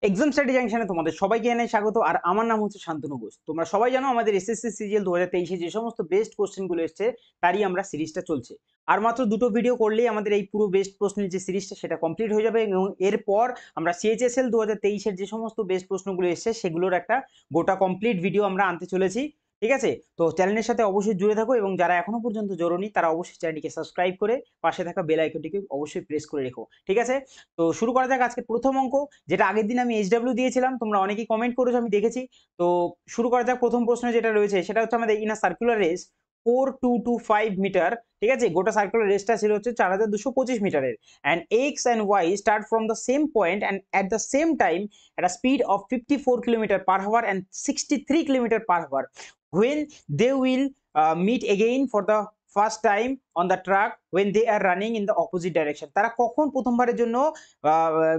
Exam study জাংশনে তোমাদের সবাইকে জানাই স্বাগত। আর আমার নাম হচ্ছে শান্তনু ঘোষ। তোমরা সবাই জানো আমাদের এসএসসি সিজিএল 2023 যে সমস্ত বেস্ট কোশ্চেন গুলো এসেছে তারই আমরা সিরিজটা চলছে। আর মাত্র দুটো ভিডিও করলেই আমাদের এই পুরো বেস্ট প্রশ্নের যে সিরিজটা সেটা কমপ্লিট হয়ে যাবে এবং এরপর আমরা সিএইচএসএল 2023 যে সমস্ত বেস্ট প্রশ্নগুলো এসেছে সেগুলোর একটা গোটা কমপ্লিট ভিডিও আমরা আনতে চলেছি। ঠিক আছে, তো চ্যানেলের সাথে অবশ্যই জুড়ে থাকো এবং যারা এখনো পর্যন্ত জড়োনি তারা অবশ্যই চ্যানেলটিকে সাবস্ক্রাইব করে পাশে থাকা বেল আইকনটিকে অবশ্যই প্রেস করে রেখো। ঠিক আছে, তো শুরু করা যাক আজকে প্রথম অঙ্ক, যেটা আগের দিন আমি এইচডব্লিউ দিয়েছিলাম, তোমরা অনেকেই কমেন্ট করেছো আমি দেখেছি। তো শুরু করা যাক। প্রথম প্রশ্ন যেটা রয়েছে সেটা হচ্ছে আমাদের in a circular race 4225 metre. ঠিক আছে, গোটা সার্কুলার রেসটা ছিল হচ্ছে 4225 মিটারের। And X and Y start from the same point and at the same time at a speed of 54 kilometre per hour and 63 kilometre per hour when they will meet again for the first time on the track when they are running in the opposite direction। তারা কখন প্রথমবারের জন্য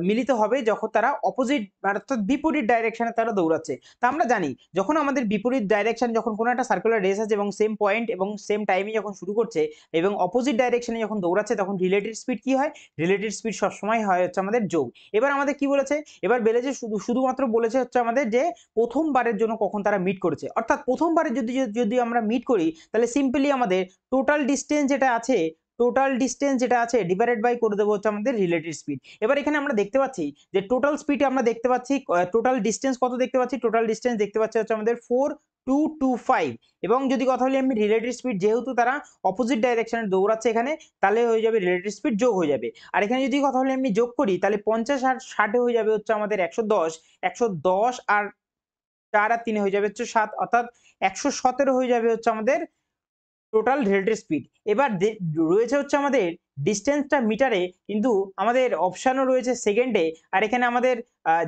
মিলিত হবে? যখন তারা opposite অর্থাৎ বিপরীত ডাইরেকশনে তারা দৌড়াচ্ছে। তা আমরা জানি যখন আমাদের বিপরীত ডাইরেকশন, যখন কোনো একটা সার্কুলার রেস আছে এবং সেম পয়েন্ট এবং সেম টাইমে যখন শুরু করছে এবং অপোজিট ডাইরেকশনে যখন দৌড়াচ্ছে তখন রিলেটিভ স্পিড কি হয়? রিলেটিভ স্পিড সবসময় হয় হচ্ছে আমাদের যোগ। এবার আমাদের কি বলেছে? এবার বলেছে শুধুমাত্র বলেছে হচ্ছে আমাদের যে প্রথমবারের জন্য কখন তারা মিট করেছে, অর্থাৎ প্রথমবারে যদি যদি আমরা মিট করি তাহলে সিম্পলি আমাদের টোটাল ডিস্টেন্স যেটা আছে ডিভাইডেড বাই করে দেবো হচ্ছে আমাদের রিলেটিভ স্পিড। এবার এখানে আমরা দেখতে পাচ্ছি যে টোটাল স্পিড আমরা দেখতে পাচ্ছি, টোটাল ডিস্টেন্স কত দেখতে পাচ্ছি? টোটাল ডিস্টেন্স দেখতে পাচ্ছি হচ্ছে আমাদের 4225। এবং যদি কথা বলি আমি রিলেটিভ স্পিড, যেহেতু তারা অপোজিট ডাইরেকশনে দৌড়াচ্ছে এখানে, তাহলে হয়ে যাবে রিলেটিভ স্পিড যোগ হয়ে যাবে। আর এখানে যদি কথা বলি আমি যোগ করি তাহলে 50 আর 60 হয়ে যাবে হচ্ছে আমাদের 110 আর 4 আর 3 হয়ে যাবে হচ্ছে 7, অর্থাৎ 117 হয়ে যাবে হচ্ছে আমাদের টোটাল রিলেটিভ স্পিড। এবার রয়েছে হচ্ছে আমাদের ডিস্টেন্সটা মিটারে, কিন্তু আমাদের অপশানও রয়েছে সেকেন্ডে। আর এখানে আমাদের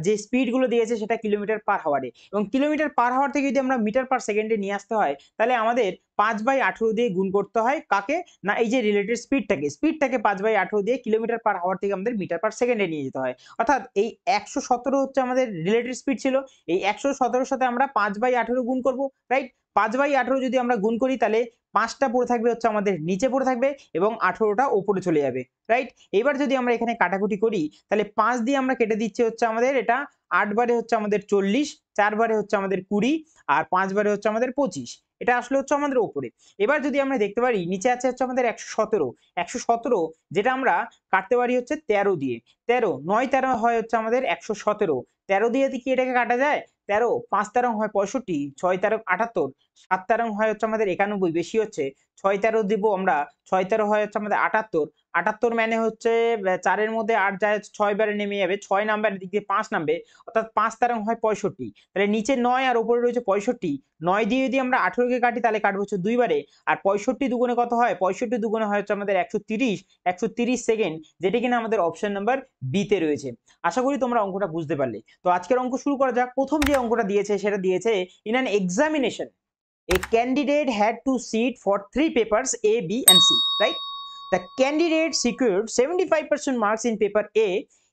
যে স্পিডগুলো দিয়েছে সেটা কিলোমিটার পার হাওয়ারে, এবং কিলোমিটার পার হাওয়ার থেকে যদি আমরা মিটার পার সেকেন্ডে নিয়ে আসতে হয় তাহলে আমাদের 5/18 দিয়ে গুণ করতে হয়। কাকে? না, এই যে রিলেটিভ স্পিডটাকে 5/18 দিয়ে কিলোমিটার পার হাওয়ার থেকে আমাদের মিটার পার সেকেন্ডে নিয়ে যেতে হয়। অর্থাৎ এই 117 হচ্ছে আমাদের রিলেটিভ স্পিড ছিল, এই 117 সাথে আমরা 5/18 গুণ করবো, রাইট? 5/18 যদি আমরা গুণ করি তাহলে 5টা পড়ে থাকবে হচ্ছে আমাদের নিচে পড়ে থাকবে এবং 18টা ওপরে চলে যাবে, রাইট? এবার যদি আমরা এখানে কাটাকুটি করি তাহলে 5 দিয়ে আমরা কেটে দিচ্ছি হচ্ছে আমাদের এটা 8 বারে হচ্ছে আমাদের 40, 4 বারে হচ্ছে আমাদের 20 আর 5 বারে হচ্ছে আমাদের 25। এটা আসলে হচ্ছে আমাদের উপরে। এবার যদি আমরা দেখতে পারি নিচে আছে হচ্ছে আমাদের 117, যেটা আমরা কাটতে পারি হচ্ছে 13 দিয়ে। 13 9 13 হয় হচ্ছে আমাদের 117। 13 দিয়ে কি এটাকে কাটা যায়? 13 5 13 হয় 65, 6 13 78, 7 13 হয় হচ্ছে আমাদের 91, বেশি হচ্ছে 6 13 দিব আমরা, 6 13 হয় হচ্ছে আমাদের 78। 78 মানে হচ্ছে 4 এর মধ্যে 8 যায় 6 বারে নেমে যাবে, 6 নাম্বারের দিক দিয়ে 5 নামবে, অর্থাৎ 5 13 হয় 65। তাহলে নিচে 9 আর উপরে রয়েছে 65। 9 দিয়ে যদি আমরা 18 কে কাটি তাহলে কাটবো হচ্ছে 2 বারে, আর 65 দুগুণে কত হয়? 65 দুগুণে হয় হচ্ছে আমাদের 130 সেকেন্ড, যেটা কিনা আমাদের অপশন নাম্বার বি তে রয়েছে। আশা করি তোমরা অঙ্কটা বুঝতে পারলে। তো আজকের অঙ্ক শুরু করা যাক। প্রথম যে অঙ্কটা দিয়েছে সেটা দিয়েছে in an examination a candidate had to sit for 3 papers A, B and C, right? The candidate secured 75% marks in paper A,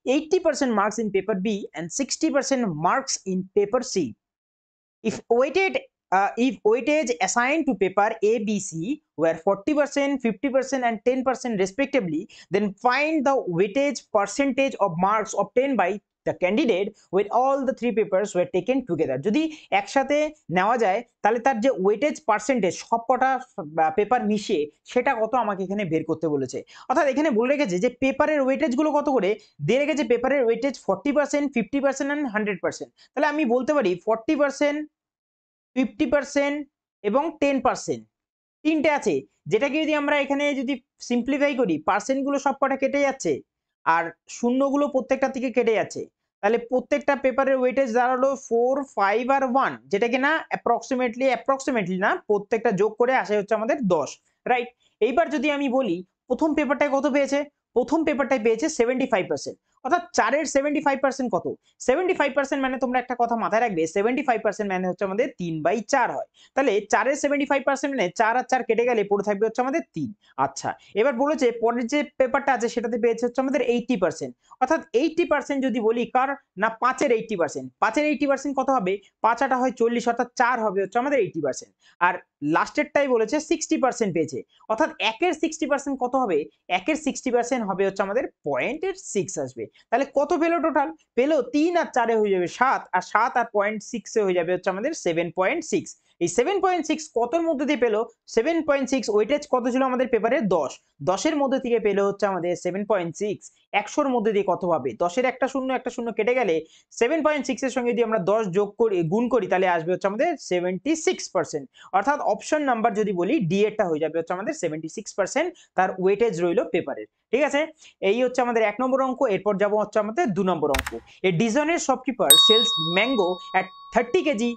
80% marks in paper B and 60% marks in paper C. If weightage assigned to paper A, B, C were 40%, 50% and 10% respectively, then find the weightage percentage of marks obtained by the candidate with all the 3 papers were taken together। যদি একসাথে নেওয়া যায় তাহলে তার যে weightage percentage সবকটা paper মিশিয়ে সেটা কত আমাকে এখানে বের করতে বলেছে। অর্থাৎ এখানে বলে রেখেছে যে পেপারের ওয়েটেজ গুলো কত করে দিয়ে রেখেছে। পেপারের ওয়েটেজ 40%, 50% and 100%। তাহলে আমি বলতে পারি 40%, 50% এবং 10% তিনটে আছে, যেটাকে যদি আমরা এখানে যদি সিম্পলিফাই করি পার্সেন্টগুলো সবকটা কেটে যাচ্ছে আর শূন্যগুলো প্রত্যেকটা থেকে কেটে যাচ্ছে। তাহলে প্রত্যেকটা পেপারের ওয়েটেজ দাঁড়ালো 4, 5 আর 1, যেটা কিনা অ্যাপ্রক্সিমেটলি না, প্রত্যেকটা যোগ করে আসে হচ্ছে আমাদের 10, রাইট? এইবার যদি আমি বলি প্রথম পেপারটায় কত পেয়েছে? প্রথম পেপারটায় পেয়েছে 75%। অর্থাৎ 4-এর 75% কত? 75% মানে তোমরা একটা কথা মাথায় রাখবে, 75% মানে হচ্ছে আমাদের 3/4 হয়। তাহলে 4-এর 75% মানে 4 আর 4 কেটে গেলে পড়ে থাকবে হচ্ছে আমাদের 3। আচ্ছা, এবার বলেছে পরের যে পেপারটা আছে সেটাতে পেয়েছে হচ্ছে আমাদের 80%। অর্থাৎ 80% যদি বলি কার? না 5-এর 80%। 5-এর 80% কত হবে? 5 8 হয় 40, অর্থাৎ 4 হবে হচ্ছে আমাদের 80%। আর লাস্টেরটাই বলেছে 60% পেয়েছে, অর্থাৎ একের 60% কত হবে, একের 60% হবে হচ্ছে আমাদের 0.6 আসবে। তাহলে কত পেলো টোটাল, পেলো 3 আর 4 হয়ে যাবে 7, আর 7 আর 0.6 হয়ে যাবে হচ্ছে আমাদের 7.6। এই 7.6 কতর মধ্যে দিয়ে পেলো, 7.6 ওয়েটেজ কত ছিল আমাদের পেপারে 10, 10-এর মধ্যে থেকে পেলো হচ্ছে আমাদের 7.6। 100-র মধ্যে দিয়ে কত পাবে, 10-এর একটা শূন্য কেটে গেলে 7.6 এর সঙ্গে যদি আমরা 10 যোগ করি, গুণ করি, তাহলে আসবে হচ্ছে আমাদের 76%। অর্থাৎ অপশন নাম্বার যদি বলি ডি এরটা হয়ে যাবে হচ্ছে আমাদের 76% তার ওয়েটেজ রইলো পেপারের। ঠিক আছে, এই হচ্ছে আমাদের 1 নম্বর অঙ্ক। এরপর যাব হচ্ছে আমাদের 2 নম্বর অঙ্ক। এ ডিজনের শপকিপার সেলস ম্যাঙ্গো এট 30 কেজি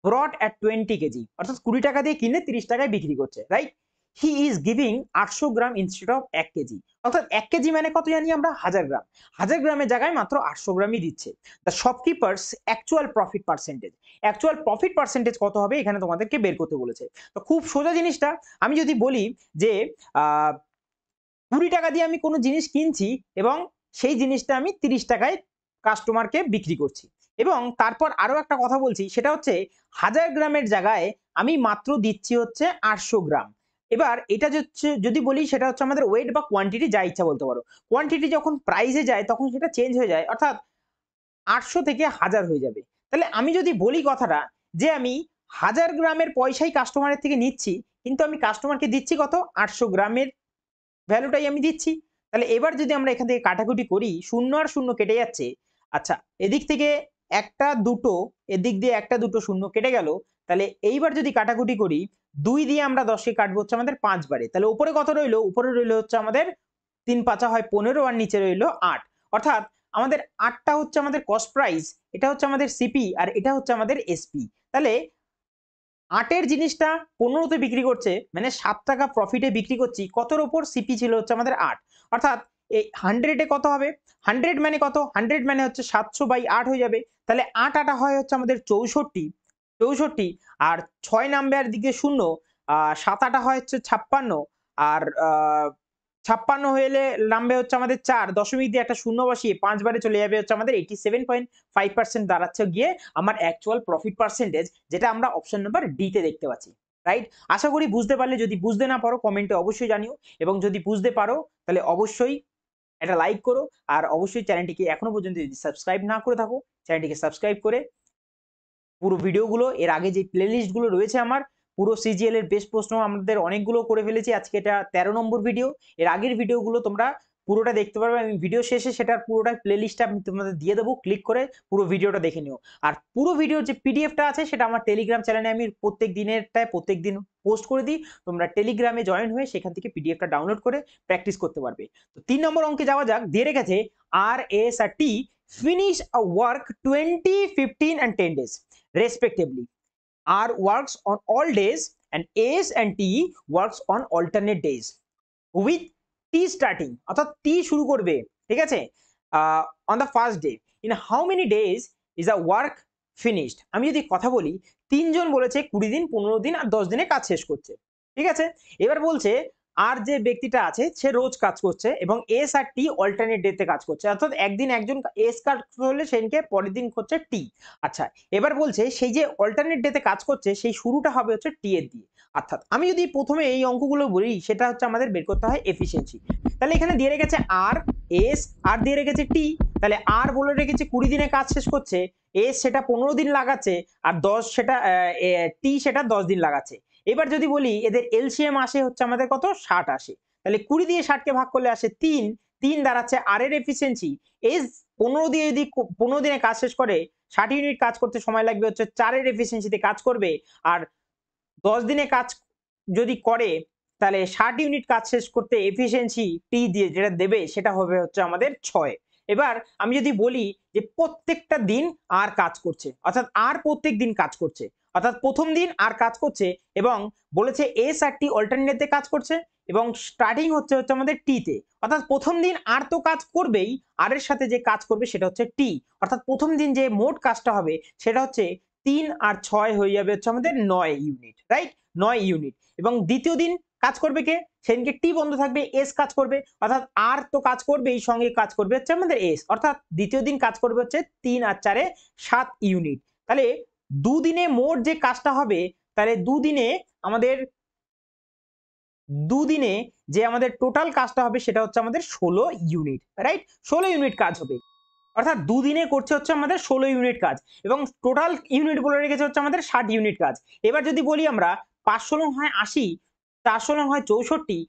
ব্রট এট 20 কেজি, অর্থাৎ 20 টাকা দিয়ে কিনে 30 টাকায় বিক্রি করছে, right. He is giving 800 gram instead of 1 KG, অর্থাৎ 1 কেজি মানে কত জানি আমরা 1000 গ্রাম, 1000 গ্রামের জায়গায় মাত্র 800 গ্রামই দিচ্ছে। The shopkeepers actual profit percentage, actual profit percentage কত হবে এখানে তোমাদেরকে বের করতে বলেছে। তো খুব সোজা জিনিসটা, আমি যদি বলি যে 20 টাকা দিয়ে আমি কোনো জিনিস কিনছি এবং সেই জিনিসটা আমি 30 টাকায় কাস্টমারকে বিক্রি করছি, এবং তারপর আরো একটা কথা বলছি, সেটা হচ্ছে 1000 গ্রামের জায়গায় আমি মাত্র দিচ্ছি হচ্ছে 800 গ্রাম। এবার এটা যদি বলি সেটা হচ্ছে আমাদের ওয়েট বা কোয়ান্টিটি, যা ইচ্ছা বলতে পারো। কোয়ান্টিটি যখন প্রাইসে যায় তখন সেটা চেঞ্জ হয়ে যায়, অর্থাৎ 800 থেকে 1000 হয়ে যাবে। তাহলে আমি যদি বলি কথাটা যে আমি 1000 গ্রামের পয়সাই কাস্টমারের থেকে নিচ্ছি, কিন্তু আমি কাস্টমারকে দিচ্ছি কত, 800 গ্রামের ভ্যালুটাই আমি দিচ্ছি। তাহলে এবার যদি আমরা এখান থেকে কাটাকুটি করি, শূন্য আর শূন্য কেটে যাচ্ছে। আচ্ছা, এদিক থেকে একটা দুটো, এদিক দিয়ে একটা দুটো শূন্য কেটে গেল। তাহলে এইবার যদি কাটাকুটি করি, 2 দিয়ে আমরা 10কে কাটবো হচ্ছে আমাদের 5 বারে। তাহলে উপরে কত রইলো, উপরে রইলো হচ্ছে আমাদের 3 5 হয় 15, আর নিচে রইলো 8। অর্থাৎ আমাদের 8টা হচ্ছে আমাদের কস্ট প্রাইস, এটা হচ্ছে আমাদের সিপি, আর এটা হচ্ছে আমাদের এসপি। তাহলে 8-এর জিনিসটা 15-তে বিক্রি করছে, মানে 7 টাকা প্রফিটে বিক্রি করছি, কতর ওপর, সিপি ছিল হচ্ছে আমাদের 8। অর্থাৎ এই 100-এ কত হবে, 100 মানে কত, 100 মানে হচ্ছে 700/8 হয়ে যাবে। তাহলে 8 8 হয় হচ্ছে আমাদের 64, আর 6 নাম্বার দিকে শূন্য, 7 8 হয় হচ্ছে 56, আর 56 হলে নামবে হচ্ছে আমাদের 4, দশমিক দিয়ে একটা শূন্য বসিয়ে 5 বারে চলে যাবে হচ্ছে আমাদের 87.5% দাঁড়াচ্ছে গিয়ে আমার অ্যাকচুয়াল প্রফিট পার্সেন্টেজ, যেটা আমরা অপশন নাম্বার ডি তে দেখতে পাচ্ছি, রাইট। আশা করি বুঝতে পারলে, যদি বুঝতে না পারো কমেন্টে অবশ্যই জানিও, এবং যদি বুঝতে পারো তাহলে অবশ্যই একটা লাইক করো, আর অবশ্যই চ্যানেলটিকে এখনো পর্যন্ত যদি সাবস্ক্রাইব না করে থাকো, চ্যানেলটিকে সাবস্ক্রাইব করে পুরো ভিডিওগুলো, এর আগে যে প্লেলিস্ট গুলো রয়েছে আমার, পুরো সিজিএল এর বেস্ট প্রশ্ন আমাদের অনেকগুলো করে ফেলেছি, আজকে এটা 13 নম্বর ভিডিও। এর আগের ভিডিওগুলো তোমরা পুরোটা দেখতে পারবে, আমি ভিডিও শেষে সেটার পুরোটা প্লেলিস্টটা আমি তোমাদের দিয়ে দেবো, ক্লিক করে পুরো ভিডিওটা দেখে নিও। আর পুরো ভিডিওর যে পিডিএফটা আছে সেটা আমার টেলিগ্রাম চ্যানেলে আমি প্রত্যেক দিন পোস্ট করে দিই, তোমরা টেলিগ্রামে জয়েন হয়ে সেখান থেকে পিডিএফটা ডাউনলোড করে প্র্যাকটিস করতে পারবে। তো 3 নম্বর অঙ্কে যাওয়া যাক। দিয়ে রেখেছে আর এস আর T finish a work 20, 15 and 10 days respectively. R works on all days and S and T works on alternate days with T starting, অর্থাৎ T শুরু করবে, ঠিক আছে, on the first day. In how many days is the work finished? আমি যদি কথা বলি, তিনজন বলেছে 20 দিন, 15 দিন আর 10 দিনে কাজ শেষ করছে, ঠিক আছে। এবার বলছে আর যে ব্যক্তিটা আছে সে রোজ কাজ করছে, এবং এস আর টি অল্টারনেট ডেতে কাজ করছে, অর্থাৎ একদিন একজন এস কাজ করলে সেদিনকে পরের দিন হচ্ছে টি। আচ্ছা, এবার বলছে সেই যে অল্টারনেট ডেতে কাজ করছে সেই শুরুটা হবে হচ্ছে টি এর দিয়ে। অর্থাৎ আমি যদি প্রথমে এই অঙ্কগুলো বলি, সেটা হচ্ছে আমাদের বের করতে হয় এফিসিয়েন্সি। তাহলে এখানে দিয়ে রেখেছে আর এস, আর দিয়ে রেখেছে টি। তাহলে আর বলে রেখেছে 20 দিনে কাজ শেষ করছে, এস সেটা 15 দিন লাগাচ্ছে, আর টি সেটা 10 দিন লাগাচ্ছে। এবার যদি বলি এদের এলসিএম আসে হচ্ছে আমাদের কত, 60 আসে। তাহলে 20 দিয়ে 60কে ভাগ করলে আসে 3, 3 দাঁড়াচ্ছে আর এর এফিসিয়েন্সি। এস 15 দিয়ে যদি 15 দিনে কাজ শেষ করে, 60 ইউনিট কাজ করতে সময় লাগবে হচ্ছে 4 এর এফিসিয়েন্সিতে কাজ করবে, আর 10 দিনে কাজ যদি করে তাহলে 60 ইউনিট কাজ শেষ করতে এফিসিয়েন্সি টি দিয়ে যেটা দেবে সেটা হবে হচ্ছে আমাদের 6। এবার আমি যদি বলি যে প্রত্যেকটা দিন আর কাজ করছে, অর্থাৎ আর প্রত্যেক দিন কাজ করছে, অর্থাৎ প্রথম দিন আর কাজ করছে, এবং বলেছে এস আর টি অল্টারনেটে কাজ করছে, এবং স্টার্টিং হচ্ছে আমাদের টি তে, অর্থাৎ প্রথম দিন আর তো কাজ করবেই, আর এর সাথে যে কাজ করবে সেটা হচ্ছে টি, অর্থাৎ প্রথম দিন যে মোট কাজটা হবে সেটা হচ্ছে 3 আর 6 হয়ে যাবে হচ্ছে আমাদের 9 ইউনিট, রাইট, 9 ইউনিট। এবং দ্বিতীয় দিন কাজ করবে কে, সেদিনকে টি বন্ধ থাকবে, এস কাজ করবে, অর্থাৎ আর তো কাজ করবে, এই সঙ্গে কাজ করবে হচ্ছে আমাদের এস, অর্থাৎ দ্বিতীয় দিন কাজ করবে হচ্ছে 3 আর 4 7 ইউনিট। তাহলে দুদিনে মোট যে কাজটা হবে তাহলে দুদিনে যে আমাদের টোটাল কাজটা হবে সেটা হচ্ছে আমাদের 16 ইউনিট, রাইট? 16 ইউনিট কাজ হবে, অর্থাৎ দুদিনে করছে হচ্ছে আমাদের 16 ইউনিট কাজ এবং টোটাল ইউনিট বলে রেখেছে হচ্ছে আমাদের 60 ইউনিট কাজ। এবার যদি বলি আমরা 5 16 হয় 80, 4 16 হয় 64,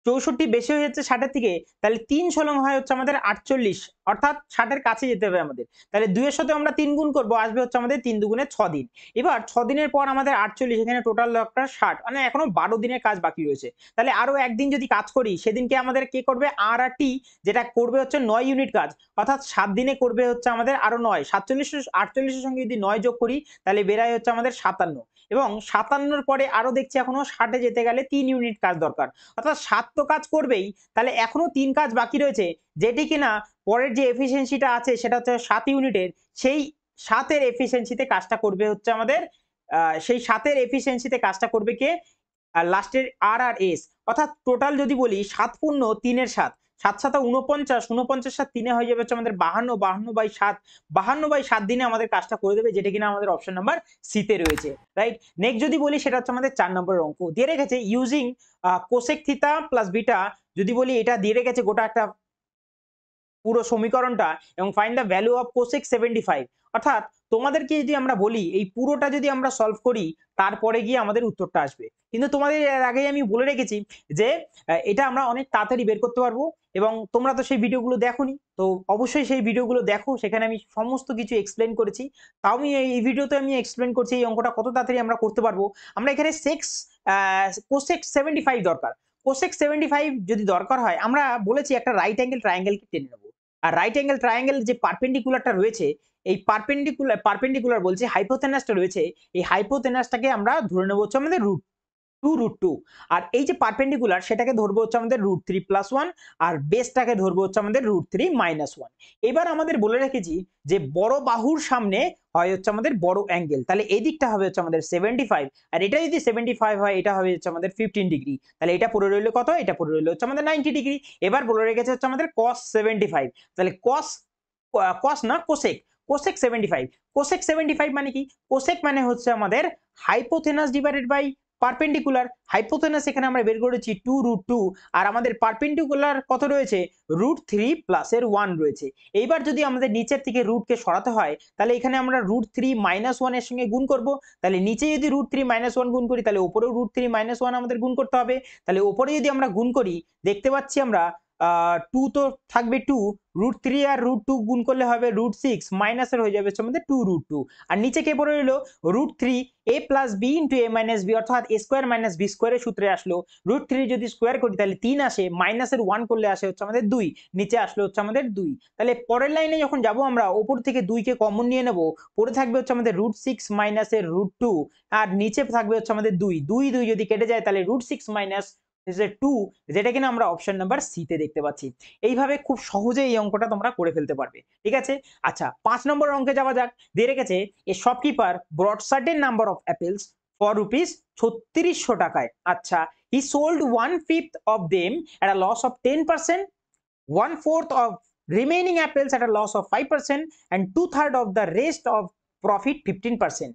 64 বেশি হয়ে যাচ্ছে 60 এর থেকে, তাহলে 3 16 হয় হচ্ছে আমাদের 48, অর্থাৎ 60 এর কাছে যেতে হবে আমাদের। তাহলে 2 এর সাথে আমরা 3 গুণ করব, আসবে হচ্ছে আমাদের 3 দুগুণে 6 দিন। এবার 6 দিনের পর আমাদের 48, এখানে টোটাল দরকার 60, মানে এখনো 12 দিনের কাজ বাকি রয়েছে। তাহলে আরো একদিন যদি কাজ করি সেদিনকে আমাদের কে করবে, আর আর টি, যেটা করবে হচ্ছে 9 ইউনিট কাজ, অর্থাৎ 7 দিনে করবে হচ্ছে আমাদের আরো 9, 47 48 এর সঙ্গে যদি 9 যোগ করি তাহলে বেরায় হচ্ছে আমাদের 57, এবং 57 পরে আরো দেখছি এখনো 60 এ যেতে গেলে 3 ইউনিট কাজ দরকার, অর্থাৎ 7 তো কাজ করবেই, তাহলে এখনো 3 কাজ বাকি রয়েছে, যেটি কিনা পরের যে এফিসিয়েন্সিটা আছে সেটা হচ্ছে 7 ইউনিটের, সেই 7 এর এফিসিয়েন্সিতে কাজটা করবে হচ্ছে আমাদের সেই 7 এর এফিসিয়েন্সিতে কাজটা করবে কে, লাস্টের আর আর এস, অর্থাৎ টোটাল যদি বলি 7 পূর্ণ 3 এর 7, 7 7 49, 49 7 3 হয়ে যাবে হচ্ছে আমাদের 52, 52 বাই 7, 52 বাই 7 দিনে আমাদের কাজটা করে দেবে, যেটা কিনা আমাদের অপশন নাম্বার সি তে রয়েছে, রাইট? নেক্সট যদি বলি সেটা হচ্ছে আমাদের 4 নম্বরের অঙ্ক দিয়ে রেখেছে, using cosec theta plus beta, যদি বলি এটা দিয়ে রেখেছে গোটা একটা পুরো সমীকরণটা, এবং find the value of cosec 75, অর্থাৎ তোমাদেরকে যদি আমরা বলি এই পুরোটা যদি আমরা সলভ করি তারপরে গিয়ে আমাদের উত্তরটা আসবে, কিন্তু তোমাদের এর আগেই আমি বলে রেখেছি যে এটা আমরা অনেক তাড়াতাড়ি বের করতে পারবো, এবং তোমরা তো সেই ভিডিওগুলো দেখোনি, তো অবশ্যই সেই ভিডিওগুলো দেখো, সেখানে আমি সমস্ত কিছু এক্সপ্লেন করেছি। তাও আমি এই ভিডিওতে আমি এক্সপ্লেন করছি এই অঙ্কটা কত তাড়াতাড়ি আমরা করতে পারবো। আমরা এখানে কোসেক 75 দরকার, কোসেক 75 যদি দরকার হয়, আমরা বলেছি একটা রাইট অ্যাঙ্গেল ট্রায়াঙ্গেলকে টেনে নেবো, আর রাইট অ্যাঙ্গেল ট্রায়াঙ্গেল যে পারপেন্ডিকুলারটা রয়েছে, এই পারপেন্ডিকুলার বলছে হাইপোথেনাসটা রয়েছে, এই হাইপোথেনাসটাকে আমরা ধরে নেবো হচ্ছে আমাদের √2, আর এই যে পারপেন্ডিকুলার সেটাকে ধরবো হচ্ছে আমাদের √3 + 1, আর বেসটাকে ধরবো হচ্ছে আমাদের √3 - 1। এবার আমাদের বলে রেখেছি যে বড় বাহুর সামনে হয় হচ্ছে আমাদের বড় অ্যাঙ্গেল, তাহলে এই দিকটা হবে হচ্ছে আমাদের 75, আর এটা যদি 75 হয় এটা হবে হচ্ছে আমাদের 15 ডিগ্রি, তাহলে এটা পড়ে রইলো কত, এটা পড়ে রইলো হচ্ছে আমাদের 90 ডিগ্রি। এবার বলে রেখেছে হচ্ছে আমাদের cos 75, তাহলে cos না কোসেক, কোসেক 75, কোসেক 75 মানে কি, কোসেক মানে হচ্ছে আমাদের হাইপোথেনাস ডিভাইডেড বাই পারপেন্ডিকুলার, হাইপোথেনাস এখানে আমরা বের করেছি 2√2, আর আমাদের পারপেন্ডিকুলার কত রয়েছে, √3 প্লাস এর 1 রয়েছে। এইবার যদি আমাদের নিচের থেকে রুটকে সরাতে হয় তাহলে এখানে আমরা √3 - 1 এর সঙ্গে গুণ করব, তাহলে নিচে যদি √3 - 1 গুণ করি তাহলে উপরেও √3 - 1 আমাদের গুণ করতে হবে, তাহলে উপরে যদি আমরা গুণ করি দেখতে পাচ্ছি আমরা 2 তো থাকবে 2, √3 আর √2 গুণ করলে হবে √6, মাইনাসের হয়ে যাবে হচ্ছে আমাদের 2√2, আর নিচে কে পড়ে রইলো √3 a + b * a - b, অর্থাৎ a² - b² এর সূত্রে আসলো, √3 যদি স্কোয়ার করি তাহলে 3 আসে, মাইনাসের 1 করলে আসে হচ্ছে আমাদের 2, নিচে আসলো হচ্ছে আমাদের 2। তাহলে পরের লাইনে যখন যাব আমরা উপর থেকে 2 কে কমন নিয়ে নেব, পড়ে থাকবে হচ্ছে আমাদের √6 - এর √2, আর নিচে থাকবে হচ্ছে আমাদের 2, 2 2 যদি কেটে যায় তাহলে √6 - 2, যেটা কিনা আমরা অপশন নাম্বার সি তে দেখতে পাচ্ছি। এইভাবে খুব সহজে এই অঙ্কটা তোমরা করে ফেলতে পারবে, ঠিক আছে? আচ্ছা 5 নম্বর অঙ্কে যাওয়া যাক, দিয়ে রেখেছে a shopkeeper brought certain number of apples for ₹3600 টাকায়, আচ্ছা he sold 1/5 of them at a loss of 10%, 1/4 of remaining apples at a loss of 5%, and 2/3 of the rest of profit 15%.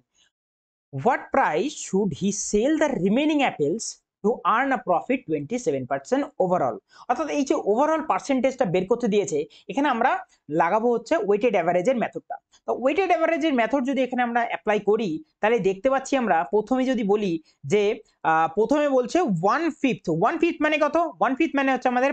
What price should he sell the remaining apples to earn a profit 27% overall? অর্থাৎ এই যে overall পার্সেন্টেজটা বের করতে দিয়েছে, এখানে আমরা লাগাবো হচ্ছে ওয়েটেড অ্যাভারেজের মেথডটা। তো ওয়েটেড অ্যাভারেজের মেথড যদি এখানে আমরা অ্যাপ্লাই করি তাহলে দেখতে পাচ্ছি আমরা প্রথমে যদি বলি যে প্রথমে বলছে 1/5 মানে কত, 1/5 মানে হচ্ছে আমাদের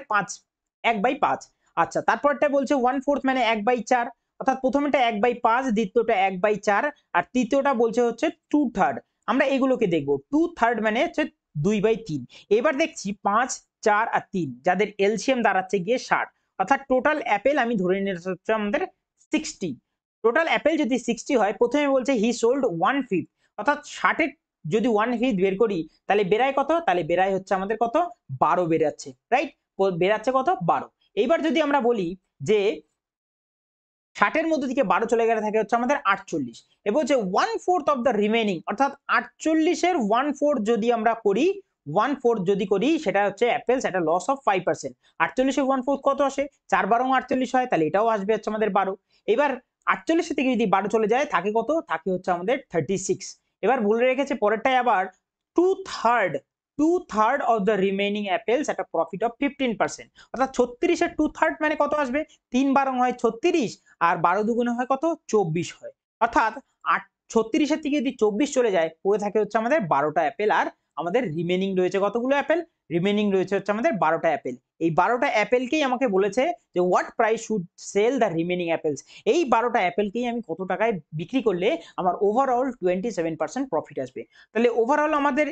1/5, আচ্ছা তারপরটা বলছে 1/4 মানে 1/4, অর্থাৎ প্রথমেটা 1/5, দ্বিতীয়টা 1/4, আর তৃতীয়টা বলছে হচ্ছে 2/3। আমরা এগুলোকে দেখব, 2/3 মানে হচ্ছে 2/3। এবার দেখছি 5 4 আর 3 যাদের এলসিএম দাঁড়াচ্ছে গিয়ে 60, অর্থাৎ টোটাল অ্যাপেল আমি ধরে নিতে হচ্ছে আমাদের 60, টোটাল অ্যাপেল যদি 60 হয়, প্রথমে বলছে হি সোল্ড 1/5, অর্থাৎ 60 এর যদি 1/5 বের করি তাহলে বেরায় কত, তাহলে বেরায় হচ্ছে আমাদের কত, 12 বেরাচ্ছে, রাইট? বেরাচ্ছে কত, 12। এইবার যদি আমরা বলি যে 60 এর মধ্যে থেকে 12 চলে গেলে থাকে হচ্ছে আমাদের 48, এবং হচ্ছে 1/4 অফ দ্য রিমেনিং, অর্থাৎ 48 এর 1/4 যদি আমরা করি, 1/4 যদি করি সেটা হচ্ছে apples at a loss of 5%, 48 এর 1/4 কত আসে, 4 12 48 হয়, তাহলে এটাও আসবে হচ্ছে আমাদের 12। এবার 48 থেকে যদি 12 চলে যায় থাকে কত, থাকে হচ্ছে আমাদের 36, এবার বলে রেখেছে পরেরটায় আবার two third of the remaining apples একটা প্রফিট অফ 15%। অর্থাৎ 36-এর 2/3 মানে কত আসবে? 3 হয় 36 আর 12 দুগুণে হয় কত? 24 হয়। অর্থাৎ 36-এর থেকে যদি 24 চলে যায় পড়ে থাকে হচ্ছে আমাদের 12টা অ্যাপেল আর আমাদের রিমেনিং রয়েছে কতগুলো অ্যাপেল? রিমেনিং রয়েছে হচ্ছে আমাদের 12টা অ্যাপেল। এই 12টা অ্যাপেলকেই আমাকে বলেছে যে what price should sell the remaining apples. এই 12টা অ্যাপেলকেই আমি কত টাকায় বিক্রি করলে আমার ওভারঅল 27% প্রফিট আসবে। তাহলে ওভারঅল আমাদের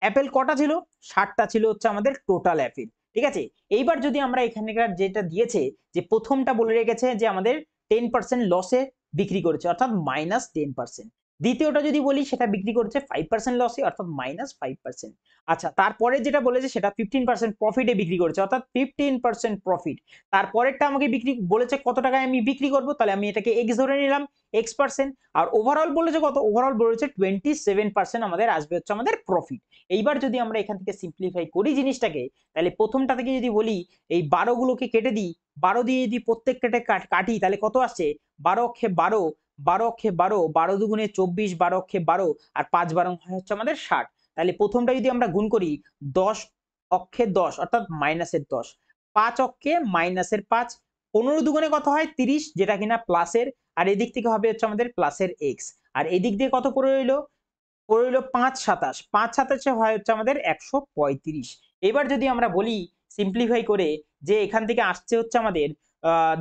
অ্যাপেল কটা ছিল? 60টা ছিল হচ্ছে আমাদের টোটাল অ্যাপেল। ঠিক আছে? এইবার যদি আমরা এখানকার যেটা দিয়েছে যে প্রথমটা বলে রেখেছে যে আমাদের 10% লসে বিক্রি করেছে অর্থাৎ -10%। দ্বিতীয়টা যদি বলি সেটা বিক্রি করেছে 5% লসে অর্থাৎ -5%। আচ্ছা, তারপরে যেটা বলেছে সেটা 15% প্রফিটে বিক্রি করেছে অর্থাৎ 15% প্রফিট। তারপরেরটা আমাকে বিক্রি বলেছে কত টাকায় আমি বিক্রি করব, তাহলে আমি এটাকে x ধরে নিলাম, x%। আর ওভারঅল বলেছে কত? ওভারঅল বলেছে 27% আমাদের আসবে হচ্ছে আমাদের প্রফিট। এইবার যদি আমরা এখান থেকে সিম্পলিফাই করি জিনিসটাকে, তাহলে প্রথমটা থেকে যদি বলি এই 12 গুলোকে কেটে দিই, 12 দিয়ে যদি প্রত্যেকটাকে কাটি তাহলে কত আসছে? 12 অক্ষে 12, 12 অক্ষে 12, 12 দুগুণে 24, 12 অক্ষে 12 আর 5 12 হয় হচ্ছে আমাদের 60। তাহলে প্রথমটা যদি আমরা গুণ করি 10 অক্ষে 10 অর্থাৎ মাইনাসের 10, 5 অক্ষে মাইনাসের 5, 15 দুগুণে কত হয়? 30 যেটা কিনা প্লাসের, আর এদিক থেকে হবে হচ্ছে আমাদের প্লাসের x। আর এদিক দিয়ে কত পড়ে রইলো? পড়ে রইল 5 27, 5 27 হয় হচ্ছে আমাদের 135। এবার যদি আমরা বলি সিম্পলিফাই করে যে এখান থেকে আসছে হচ্ছে আমাদের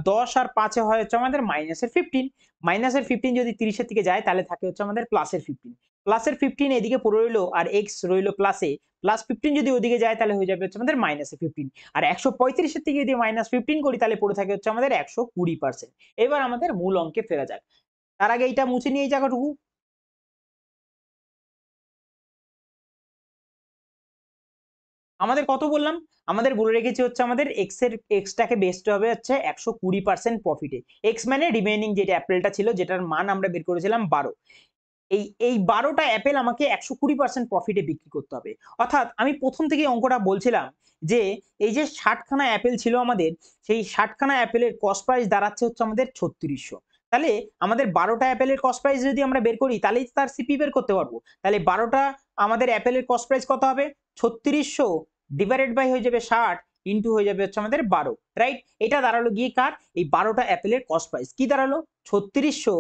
10 আর 5 এ হয় হচ্ছে আমাদের মাইনাসের 15, মাইনাসের 15 যদি 30 এর দিকে যায় তাহলে থাকে হচ্ছে আমাদের প্লাসের 15, প্লাসের 15 এদিকে পড়ে রইলো আর x রইলো প্লাসে, প্লাস 15 যদি ওদিকে যায় তাহলে হয়ে যাবে হচ্ছে আমাদের মাইনাসে 15। আর 135 এর থেকে যদি -15 করি তাহলে পড়ে থাকে হচ্ছে আমাদের 120%। এবার আমাদের মূল অঙ্কে ফেরা যাক। তার আগে এইটা মুছে নিয়ে এই জায়গাটুকু। আমাদের কত বললাম? আমাদের বলে রেখেছি হচ্ছে আমাদের এক্সটাকে বেচতে হবে হচ্ছে 120% প্রফিটে। এক্স মানে রিমেইনিং যেটা অ্যাপেলটা ছিল যেটার মান আমরা বের করেছিলাম 12। এই 12টা অ্যাপেল আমাকে 120% প্রফিটে বিক্রি করতে হবে। অর্থাৎ আমি প্রথম থেকেই অঙ্কটা বলছিলাম যে এই যে 60 খানা অ্যাপেল ছিল আমাদের, সেই 60 খানা অ্যাপেলের কস্ট প্রাইস দাঁড়াচ্ছে হচ্ছে আমাদের 3600। তাহলে আমাদের 12টা অ্যাপেলের কস্ট প্রাইস যদি আমরা বের করি তাহলেই তার সিপি বের করতে পারবো। তাহলে 12টা আমাদের অ্যাপেলের কস্ট প্রাইস কত হবে? 3600 ডিভাইডেড বাই হয়ে যাবে 60 ইনটু হয়ে যাবে হচ্ছে আমাদের 12, রাইট? এটা দাঁড়ালো গিয়ে কার? এই 12টা অ্যাপেলের কস্ট প্রাইস কি দাঁড়ালো? 3600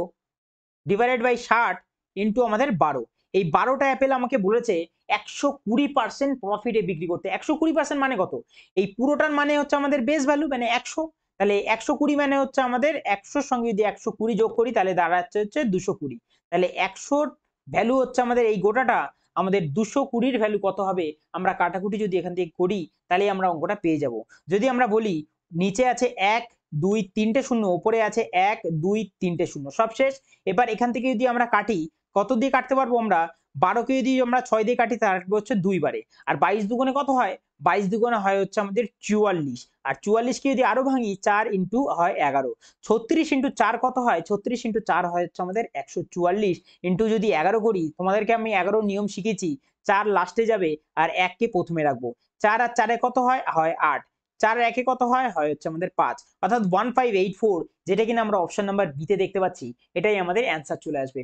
ডিভাইডেড বাই 60 ইনটু আমাদের 12। এই 12টা অ্যাপেল আমাকে বলেছে 120% প্রফিটে বিক্রি করতে। 120% মানে কত? এই পুরোটার মানে হচ্ছে আমাদের বেস ভ্যালু মানে 100। তাহলে 120 মানে হচ্ছে আমাদের 100 এর সঙ্গে যদি 120 যোগ করি তাহলে দাঁড়াচ্ছে হচ্ছে 220। তাহলে 100 ভ্যালু হচ্ছে আমাদের এই গোটাটা, আমাদের 220 এর ভ্যালু কত হবে? আমরা কাটাকুটি যদি এখান থেকে করি তাহলে আমরা অঙ্কটা পেয়ে যাব। যদি আমরা বলি নিচে আছে 1 2 3টে শূন্য, উপরে আছে 1 2 3টে শূন্য, সব শেষ। এবার এখান থেকে যদি আমরা কাটি, কত দিয়ে কাটতে পারবো আমরা? 12 কে যদি আমরা 6 দিয়ে কাটি তাহলে আসবে হচ্ছে 2 বারে। আর 22 দুগুণে কত হয়? 22 দুগুণে হয় হচ্ছে আমাদের 44। আর 44 কে যদি আরো ভাঙি 4 ইনটু হয় 11। 36 ইনটু 4 কত হয়? 36 ইনটু 4 হয় হচ্ছে আমাদের 144 ইনটু যদি 11 করি, তোমাদেরকে আমি 11 নিয়ম শিখেছি। 4 লাস্টে যাবে আর 1 কে প্রথমে রাখবো। 4 আর 4 এ কত হয়? হয় 8। 4 আর 1 এ কত হয়? হয় হচ্ছে আমাদের 5। অর্থাৎ 1584 যেটা কিনা আমরা অপশন নাম্বার বি তে দেখতে পাচ্ছি, এটাই আমাদের অ্যান্সার চলে আসবে।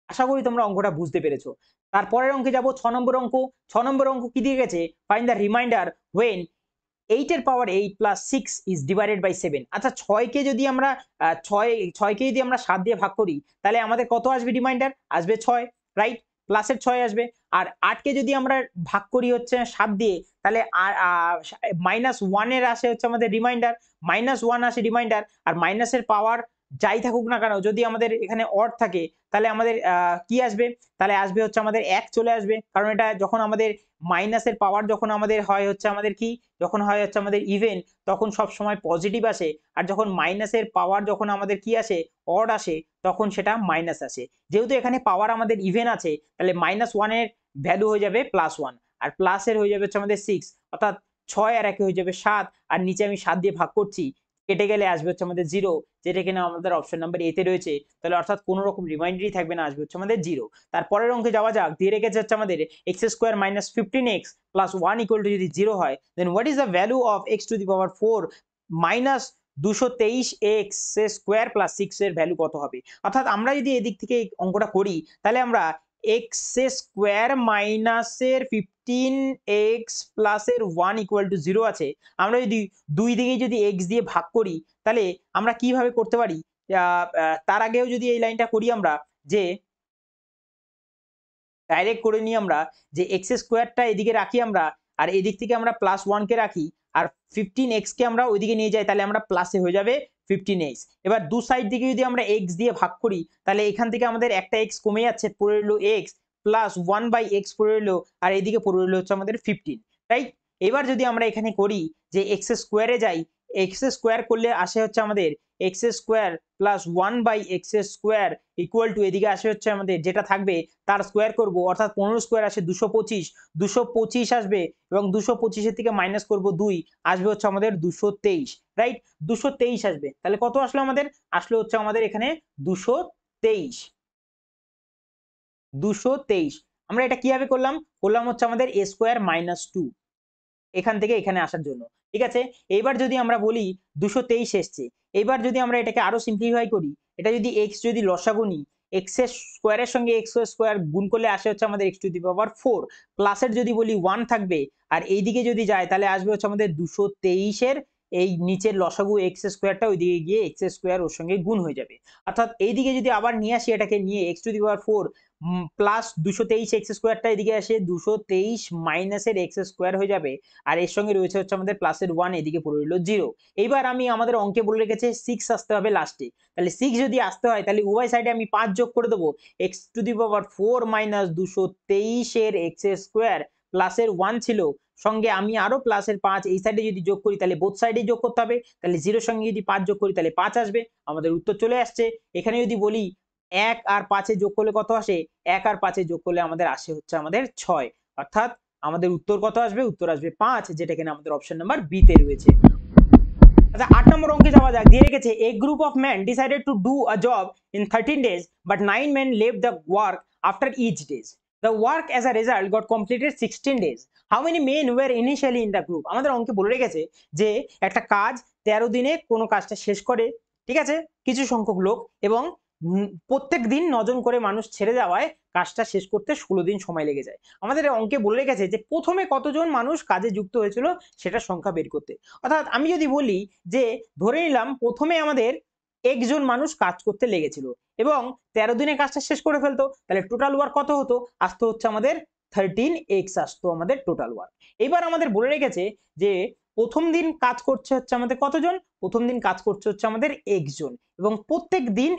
আশা করি তোমরা অঙ্কটা বুঝতে পেরেছো। তারপরের অঙ্কে যাব 6 নম্বর অঙ্ক। 6 নম্বর অঙ্ক কি দিয়ে গেছে? ফাইন্ড দ্য রিমাইন্ডার when 8 এর পাওয়ার 8 প্লাস 6 ইজ ডিভাইডেড বাই 7। আচ্ছা 6 কে যদি আমরা 6 কে যদি আমরা 7 দিয়ে ভাগ করি তাহলে আমাদের কত আসবে রিমাইন্ডার? আসবে 6, রাইট? প্লাসের 6 আসবে। আর 8 কে যদি আমরা ভাগ করি হচ্ছে 7 দিয়ে তাহলে -1 এর আসে হচ্ছে আমাদের রিমাইন্ডার, -1 আসে রিমাইন্ডার। আর মাইনাসের পাওয়ার যাই থাকুক না কেন যদি আমাদের এখানে অড থাকে তাহলে আমাদের কি আসবে? তাহলে আসবে হচ্ছে আমাদের 1 চলে আসবে। কারণ এটা যখন আমাদের মাইনাসের পাওয়ার যখন আমাদের হয় হচ্ছে আমাদের কি? যখন হয় হচ্ছে আমাদের ইভেন তখন সব সময় পজিটিভ আসে। আর যখন মাইনাসের পাওয়ার যখন আমাদের কি আসে? অড আসে, তখন সেটা মাইনাস আসে। যেহেতু এখানে পাওয়ার আমাদের ইভেন আছে তাহলে -1 এর ভ্যালু হয়ে যাবে +1 আর প্লাসের হয়ে যাবে হচ্ছে আমাদের 6, অর্থাৎ 6 আর 1 হয়ে যাবে 7 আর নিচে আমি 7 দিয়ে ভাগ করছি, কেটে গেলে আসবে হচ্ছে আমাদের 0, যেটা কিনা আমাদের অপশন নাম্বার এ তে রয়েছে। তাহলে অর্থাৎ কোনো রকম রিমাইন্ডারই থাকবে না, আসবে হচ্ছে আমাদের 0। তারপরের অঙ্কে যাওয়া যাক। দিয়ে রেখেছে হচ্ছে আমাদের x² - 15x + 1 = যদি 0 হয় then what is the value of x⁴ minus 223x² + 6 এর ভ্যালু কত হবে? অর্থাৎ আমরা যদি এদিক থেকে অঙ্কটা করি তাহলে আমরা এক্স স্কোয়ার মাইনাসের 15x প্লাসের 1 ইকুয়াল টু 0 আছে, আমরা যদি দুই দিকে যদি x দিয়ে ভাগ করি তাহলে আমরা কিভাবে করতে পারি? তার আগেও যদি এই লাইনটা করি আমরা, যে ডাইরেক্ট করে নিই আমরা, যে এক্স স্কোয়ারটা এদিকে রাখি আমরা, আর এদিক থেকে আমরা প্লাস 1 কে রাখি, আর 15x কে আমরা ওইদিকে নিয়ে যাই, তাহলে আমরা প্লাসে হয়ে যাবে 15x। এবার দু সাইড দিকে যদি আমরা x দিয়ে ভাগ করি তাহলে এখান থেকে আমাদের একটা x কমে যাচ্ছে, পড়ে রইলো x প্লাস 1/x পড়ে রইলো, আর এইদিকে পড়ে রইলো হচ্ছে আমাদের 15, রাইট? এবার যদি আমরা এখানে করি যে এক্স স্কোয়ারে যাই, এক্স স্কোয়ার করলে আসে হচ্ছে আমাদের x square plus 1/x square equal to, এদিকে আসে হচ্ছে আমাদের যেটা থাকবে তার স্কোয়ার করব, অর্থাৎ 15 স্কোয়ার আসে 225, 225 আসবে, এবং 225-এর থেকে মাইনাস করব 2, আসবে হচ্ছে আমাদের 223, রাইট? 223 আসবে, তাহলে কত আসলো আমাদের? আসলো হচ্ছে আমাদের এখানে 223। 223 আমরা এটা কিভাবে করলাম? করলাম হচ্ছে আমাদের a স্কোয়ার মাইনাস 2 এখান থেকে এখানে আসার জন্য, ঠিক আছে? এইবার যদি আমরা বলি 223 এসছে, এইবার যদি আমরা এটাকে আরো সিম্পলিফাই করি, এটা যদি x যদি লসাগু নিই, x এর স্কোয়ারের সঙ্গে x স্কোয়ার গুণ করলে আসে হচ্ছে আমাদের x টু দি পাওয়ার 4, প্লাসের যদি বলি 1 থাকবে, আর এইদিকে যদি যায় তাহলে আসবে হচ্ছে আমাদের 223 এর এই নিচের লসাগু x স্কোয়ারটা ওইদিকে গিয়ে x স্কোয়ার ওর সঙ্গে গুণ হয়ে যাবে, অর্থাৎ এইদিকে যদি আবার নিয়ে আসি এটাকে নিয়ে x to the power 4 plus 223 x স্কোয়ারটা এদিকে আসে 223 মাইনাসের এক্স স্কোয়ার হয়ে যাবে, আর এর সঙ্গে রয়েছে হচ্ছে আমাদের প্লাসের 1, এদিকে পড়ে রইল 0। এইবার আমি আমাদের অঙ্কে বলে রেখেছে 6 আসতে হবে লাস্টে, তাহলে 6 যদি আসতে হয় তাহলে উভয় সাইডে আমি 5 যোগ করে দেবো, x two the power 4 minus 223 এর এক্স স্কোয়ার প্লাসের 1 ছিল, সঙ্গে আমি আরো প্লাসের 5 এই সাইডে যদি যোগ করি তাহলে বোথ সাইডে যোগ করতে হবে, তাহলে 0 সঙ্গে যদি 5 যোগ করি তাহলে 5 আসবে, আমাদের উত্তর চলে আসছে। এখানে যদি বলি 1 আর 5 যোগ করলে কত আসে? 1 আর 5 যোগ করলে আমাদের আসে হচ্ছে আমাদের 6, অর্থাৎ আমাদের উত্তর কত আসবে? উত্তর আসবে 5, যেটা কিনা আমাদের অপশন নাম্বার বি তে রয়েছে। আচ্ছা 8 নম্বর অঙ্কে যাওয়া যাক, দিয়ে রেখেছে a group of man decided to do a job in 13 days but 9 men left the work after each days. The work as a result got completed 16 days. How many men were initially in the group? আমাদের অঙ্কে বলে রেখেছে যে একটা কাজ 13 দিনে কোনো কাজটা শেষ করে, ঠিক আছে, কিছু সংখ্যক লোক, এবং প্রত্যেক দিন 9 জন করে মানুষ ছেড়ে যাওয়ায় কাজটা শেষ করতে 16 দিন সময় লেগে যায়। আমাদের অঙ্কে বলে রেখেছে যে প্রথমে কতজন মানুষ কাজে যুক্ত হয়েছিল সেটা সংখ্যা বের করতে, অর্থাৎ আমি যদি বলি যে ধরে নিলাম প্রথমে আমাদের একজন মানুষ কাজ করতে লেগেছিল এবং 13 দিনে কাজটা শেষ করে ফেলতো, তাহলে টোটাল ওয়ার্ক কত হতো? আসতো হচ্ছে আমাদের 13x আসতো আমাদের টোটাল ওয়ার্ক। এবার আমাদের বলে রেখেছে যে প্রথম দিন কাজ করছে হচ্ছে আমাদের কতজন? প্রথম দিন কাজ করছে হচ্ছে আমাদের একজন, এবং প্রত্যেক দিন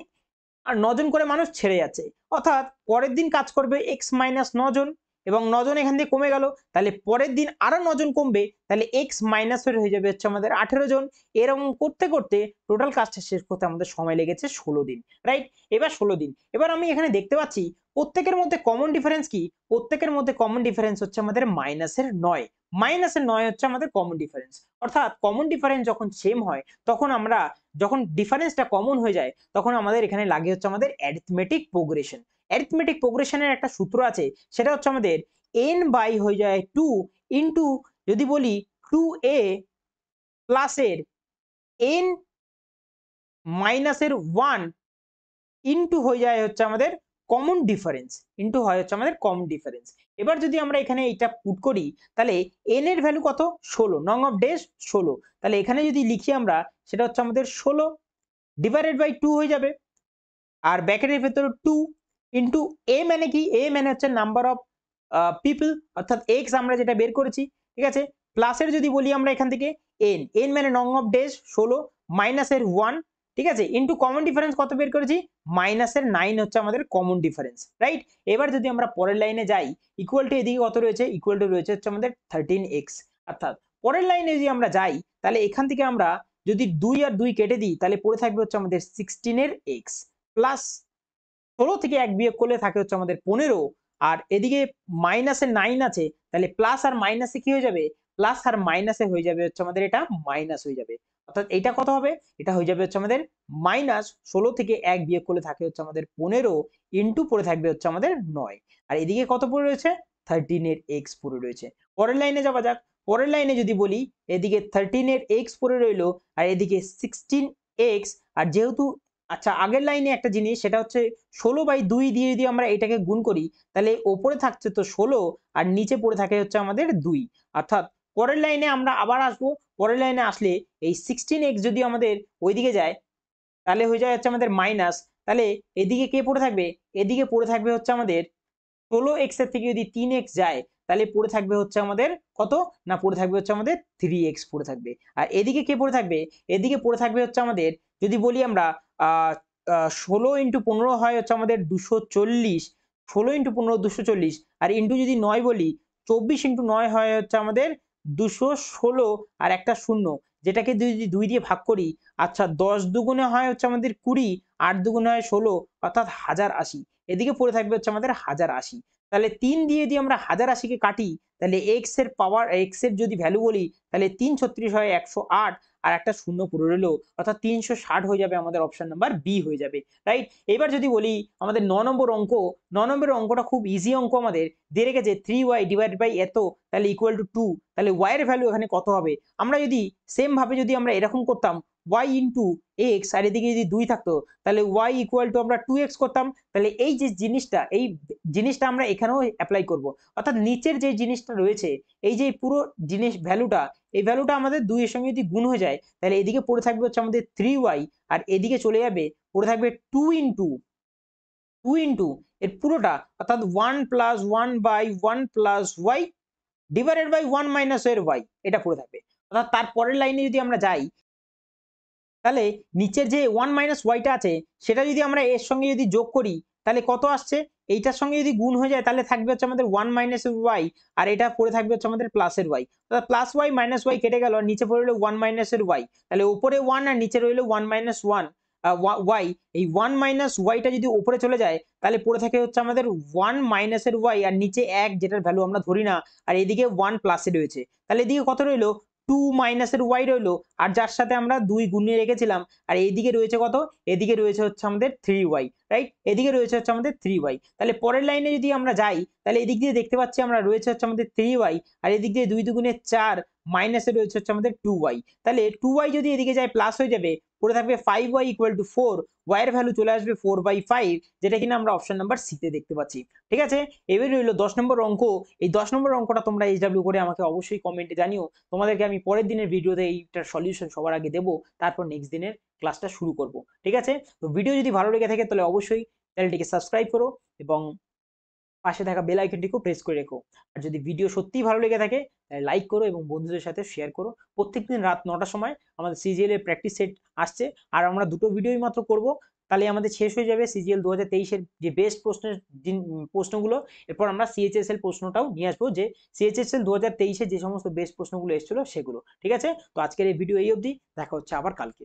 আর 9 জন করে মানুষ ছেড়ে যাচ্ছে, অর্থাৎ পরের দিন কাজ করবে x মাইনাস 9 জন, এবং 9 জন এখান থেকে কমে গেল, তাহলে পরের দিন আরো 9 জন কমবে, তাহলে x মাইনাস হয়ে যাবে হচ্ছে আমাদের 18 জন। এরকম করতে করতে টোটাল কাজটা শেষ করতে আমাদের সময় লেগেছে 16 দিন, রাইট? এবার 16 দিন, এবার আমি এখানে দেখতে পাচ্ছি প্রত্যেকের মধ্যে কমন ডিফারেন্স কি? প্রত্যেকের মধ্যে কমন ডিফারেন্স হচ্ছে আমাদের মাইনাসের 9, মাইনাসের 9 হচ্ছে আমাদের কমন ডিফারেন্স, অর্থাৎ কমন ডিফারেন্স যখন সেম হয় তখন আমরা, যখন ডিফারেন্সটা কমন হয়ে যায় তখন আমাদের এখানে লাগে হচ্ছে আমাদের অ্যারিথমেটিক প্রোগ্রেশন। অ্যারিথমেটিক প্রোগ্রেশনের একটা সূত্র আছে, সেটা হচ্ছে আমাদের n বাই হয়ে যায় 2 ইন্টু, যদি বলি 2a প্লাসের n মাইনাসের 1 ইন্টু হয়ে যায় হচ্ছে আমাদের কমন ডিফারেন্স, ইন্টু হয় হচ্ছে আমাদের কমন ডিফারেন্স। এবার যদি আমরা এখানে এটা পুট করি তাহলে n এর ভ্যালু কত? 16, নং অফ ডেজ 16, তাহলে এখানে যদি লিখি আমরা সেটা হচ্ছে আমাদের 16 ডিভাইডেড বাই 2 হয়ে যাবে, আর ব্র্যাকেটের ভেতরে 2 ইন্টু a মানে কি? a মানে হচ্ছে নাম্বার অফ পিপল, অর্থাৎ x আমরা যেটা বের করেছি, ঠিক আছে, প্লাসের যদি বলি আমরা এখান থেকে n মানে নং অফ ডেজ 16 মাইনাসের 1, ঠিক আছে, ইন্টু কমন ডিফারেন্স কত বের করেছি? মাইনাসের 9 হচ্ছে আমাদের কমন ডিফারেন্স, রাইট? এবার যদি আমরা পরের লাইনে যাই, ইকুয়াল টু এদিকে কত রয়েছে? ইকুয়াল টু রয়েছে হচ্ছে আমাদের 13x, অর্থাৎ পরের লাইনে যদি আমরা যাই তাহলে এখান থেকে আমরা যদি 2 আর 2 কেটে দিই তাহলে পড়ে থাকবে হচ্ছে আমাদের 16 এর x প্লাস 16 থেকে 1 বিয়োগ করলে থাকে হচ্ছে আমাদের 15, আর এদিকে মাইনাসে 9 আছে, তাহলে প্লাস আর মাইনাসে কি হয়ে যাবে? প্লাস আর মাইনাসে হয়ে যাবে হচ্ছে আমাদের এটা মাইনাস হয়ে যাবে, অর্থাৎ এটা কত হবে? এটা হয়ে যাবে হচ্ছে আমাদের মাইনাস 16 থেকে 1 বিয়োগ করলে থাকে হচ্ছে আমাদের 15 ইন্টু পড়ে থাকবে হচ্ছে আমাদের 9, আর এদিকে কত পড়ে রয়েছে? 13 এর x পড়ে রয়েছে। পরের লাইনে যাওয়া যাক, পরের লাইনে যদি বলি এদিকে 13 এর x পড়ে রইলো আর এদিকে 16x, আর যেহেতু আচ্ছা, আগের লাইনে একটা জিনিস, সেটা হচ্ছে 16/2 দিয়ে যদি আমরা এটাকে গুণ করি, তাহলে ওপরে থাকছে তো 16 আর নিচে পড়ে থাকে হচ্ছে আমাদের 2। অর্থাৎ পরের লাইনে আমরা আবার আসবো। পরের লাইনে আসলে এই 16x যদি আমাদের ওইদিকে যায়, তাহলে হয়ে যায় হচ্ছে আমাদের মাইনাস। তাহলে এদিকে কে পড়ে থাকবে? এদিকে পড়ে থাকবে হচ্ছে আমাদের 16x এর থেকে যদি 3x যায়, তাহলে পড়ে থাকবে হচ্ছে আমাদের কত? না, পড়ে থাকবে হচ্ছে আমাদের 3x পড়ে থাকবে। আর এদিকে কে পড়ে থাকবে? এদিকে পড়ে থাকবে হচ্ছে আমাদের, যদি বলি আমরা 16 × 15 হয় হচ্ছে আমাদের 240, 16 × 15 240, আর ইন্টু যদি 9 বলি, 24 × 9 হয় হচ্ছে আমাদের 216 আর একটা শূন্য, যেটাকে যদি 2 দিয়ে ভাগ করি, আচ্ছা 10 দুগুণে হয় হচ্ছে আমাদের 20, 8 দুগুণে হয় 16, অর্থাৎ 1080। এদিকে পড়ে থাকবে হচ্ছে আমাদের 1080। তাহলে 3 দিয়ে যদি আমরা 1080কে কাটি, তাহলে এক্স এর পাওয়ার, এক্স এর যদি ভ্যালু বলি, তাহলে 3 36 হয় 108, আর একটা শূন্য পড়ে রইল, অর্থাৎ 360 হয়ে যাবে আমাদের অপশন নাম্বার বি হয়ে যাবে, রাইট। এবার যদি বলি আমাদের 9 নম্বর অঙ্ক, 9 নম্বরের অঙ্কটা খুব ইজি অঙ্ক আমাদের দিয়ে রেখেছে 3y ডিভাইড বাই এত, তাহলে ইকুয়াল টু 2। তাহলে y এর ভ্যালু এখানে কত হবে? আমরা যদি সেম ভাবে যদি আমরা এরকম করতাম, y ইন্টু এক্স, আর এদিকে যদি 2 থাকতো, তাহলে y ইকুয়াল টু আমরা 2x করতাম। তাহলে এই যে জিনিসটা, এই জিনিসটা আমরা এখানেও অ্যাপ্লাই করব। অর্থাৎ নিচের যে জিনিসটা রয়েছে, এই যে পুরো জিনিস ভ্যালুটা, এই ভ্যালুটা আমাদের 2 এর সঙ্গে যদি গুণ হয়ে যায়, তাহলে এদিকে পড়ে থাকবে হচ্ছে আমাদের 3y, আর এদিকে চলে যাবে, পড়ে থাকবে 2 ইন্টু এর পুরোটা, অর্থাৎ 1 plus 1/1 plus y divided by 1 minus এর y, এটা পড়ে থাকবে। অর্থাৎ তার পরের লাইনে যদি আমরা যাই, তাহলে নিচের যে 1 মাইনাস ওয়াইটা আছে, সেটা যদি আমরা এর সঙ্গে যদি যোগ করি, তাহলে কত আসছে? এইটার সঙ্গে যদি গুণ হয়ে যায়, তাহলে থাকবে হচ্ছে আমাদের 1 মাইনাস ওয়াই, আর এটা পড়ে থাকবে হচ্ছে আমাদের প্লাসের ওয়াই। অর্থাৎ প্লাস ওয়াই মাইনাস ওয়াই কেটে গেল, আর নিচে পড়ে রইল 1 মাইনাসের ওয়াই। তাহলে উপরে 1 আর নিচে রইল 1 মাইনাস 1 ওয়াই। এই 1 মাইনাস ওয়াইটা যদি উপরে চলে যায়, তাহলে পড়ে থাকে হচ্ছে আমাদের 1 মাইনাসের ওয়াই, আর নিচে 1, যেটার ভ্যালু আমরা ধরি না, আর এদিকে 1 প্লাসে রয়েছে। তাহলে এদিকে কত রইল? 2 মাইনাসের ওয়াই রইলো, আর যার সাথে আমরা 2 গুণিয়ে রেখেছিলাম। আর এইদিকে রয়েছে কত? এদিকে রয়েছে হচ্ছে আমাদের 3y, রাইট। এদিকে রয়েছে হচ্ছে আমাদের 3y। তাহলে পরের লাইনে যদি আমরা যাই, তাহলে এদিক দিয়ে দেখতে পাচ্ছি আমরা রয়েছে হচ্ছে আমাদের 3y, আর এদিক দিয়ে 2 দুগুণে 4, মাইনাসে রয়েছে হচ্ছে আমাদের 2y। তাহলে 2y যদি এদিকে যায় প্লাস হয়ে যাবে, পড়ে থাকবে 5y ইকুয়াল টু 4, y এর ভ্যালু চলে আসবে 4/5, যেটা কিনা আমরা অপশন নাম্বার সি তে দেখতে পাচ্ছি। ঠিক আছে, এবার রইল 10 নম্বর অঙ্ক। এই 10 নম্বর অঙ্কটা তোমরা এইচডব্লিউ করে আমাকে অবশ্যই কমেন্টে জানিও। তোমাদেরকে আমি পরের দিনের ভিডিওতে এইটার সলিউশন সবার আগে দেবো, তারপর নেক্সট দিনের ক্লাসটা শুরু করব। ঠিক আছে, তো ভিডিও যদি ভালো লেগে থাকে, তাহলে অবশ্যই চ্যানেলটিকে সাবস্ক্রাইব করো এবং পাশে থাকা বেল আইকনটিকেও প্রেস করে রেখো। আর যদি ভিডিও সত্যিই ভালো লেগে থাকে, তাহলে লাইক করো এবং বন্ধুদের সাথে শেয়ার করো। প্রত্যেকদিন রাত 9টার সময় আমাদের সিজিএল এর প্র্যাকটিস সেট আসছে, আর আমরা দুটো ভিডিওই মাত্র করব। তাহলে আমাদের শেষ হয়ে যাবে সিজিএল 2023-এর যে বেস্ট প্রশ্নের প্রশ্নগুলো। এরপর আমরা সিএইচএসএল প্রশ্নটাও নিয়ে আসবো, যে সিএইচএসএল 2023-এ যে সমস্ত বেস্ট প্রশ্নগুলো এসেছিল সেগুলো। ঠিক আছে, তো আজকের এই ভিডিও এই অবধি, দেখা হচ্ছে আবার কালকে।